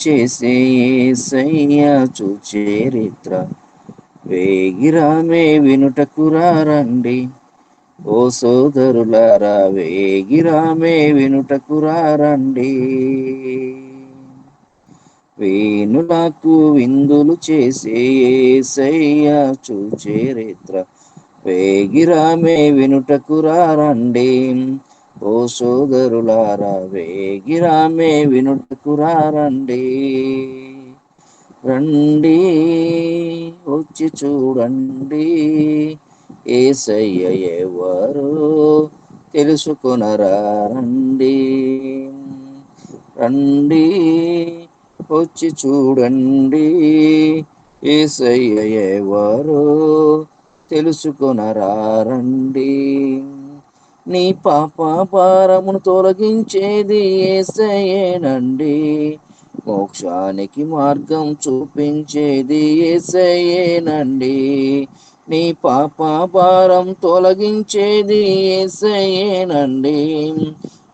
చేసే యేసయ్య చరిత్ర వేగిరామే వినుటకురారండి. ఓ సోదరులారా వేగిరామే వినుటకురారండి. వేణులకు విందులు చేసే యేసయ్య చరిత్ర వేగిరామే వినుటకురారండి. ఓ సోదరులారా వేగిరామే వినుటకురారండి. రండి వచ్చి చూడండి, యేసయ్య ఎవరో తెలుసుకొనరా రండి. రండి వచ్చి చూడండి, యేసయ్య ఎవరో తెలుసుకొనరా రండి. నీ పాప భారమును తొలగించేది యేసయ్యేనండి. మోక్షానికి మార్గం చూపించేది యేసయ్యేనండి. నీ పాప భారం తొలగించేది యేసయ్యేనండి.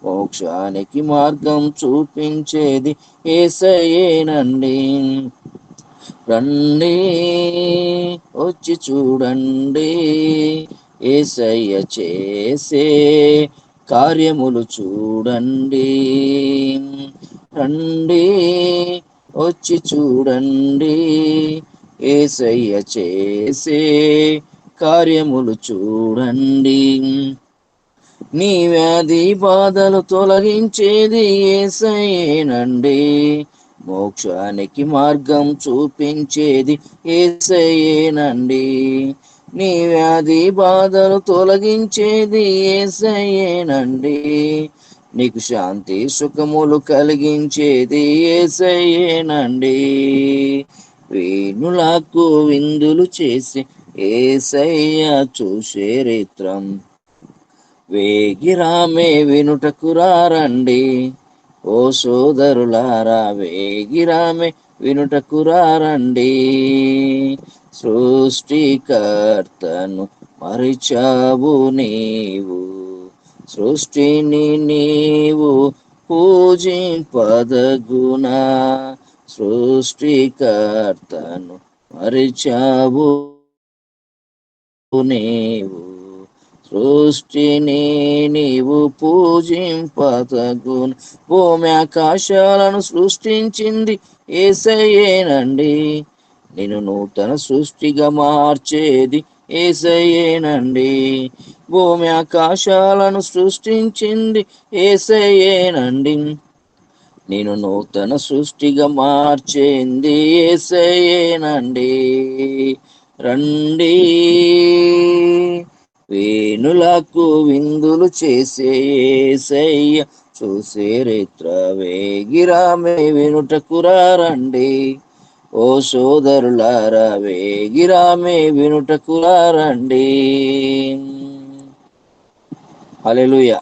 మోక్షానికి మార్గం చూపించేది యేసయ్యేనండి. రండి వచ్చి చూడండి, యేసయ్య చేసే కార్యములు చూడండి. రండి వచ్చి చూడండి, యేసయ్య చేసే కార్యములు చూడండి. నీ వ్యాధి బాధలు తొలగించేది యేసయ్యేనండి. మోక్షానికి మార్గం చూపించేది యేసయ్యేనండి. నీ వ్యాధి బాధలు తొలగించేది యేసయ్యేనండి. నీకు శాంతి సుఖములు కలిగించేది యేసయ్యేనండి. వేణులకు విందులు చేసి యేసయ్య చరిత్రం వేగిరామే వినుటకురారండి. ఓ సోదరులారా వేగిరామే వినుటకురారండి. సృష్టికర్తను మరిచావు నీవు, సృష్టిని నీవు పూజింపదగునా. సృష్టికర్తను మరిచావు నీవు, సృష్టిని నీవు పూజింపదగున. భూమి ఆకాశాలను సృష్టించింది యేసయ్యేనండి. నిన్ను నూతన సృష్టిగా మార్చేది యేసయ్యేనండి. భూమి ఆకాశాలను సృష్టించింది యేసయ్యేనండి. నేను నూతన సృష్టిగా మార్చేంది యేసయ్యేనండి. రండి వేణులకు విందులు చేసే యేసయ్య చరిత్ర వేగిరామే వినుటకురారండి. ఓ సోదరులారా వేగిరామే వినుటకురారండి. హల్లెలూయా.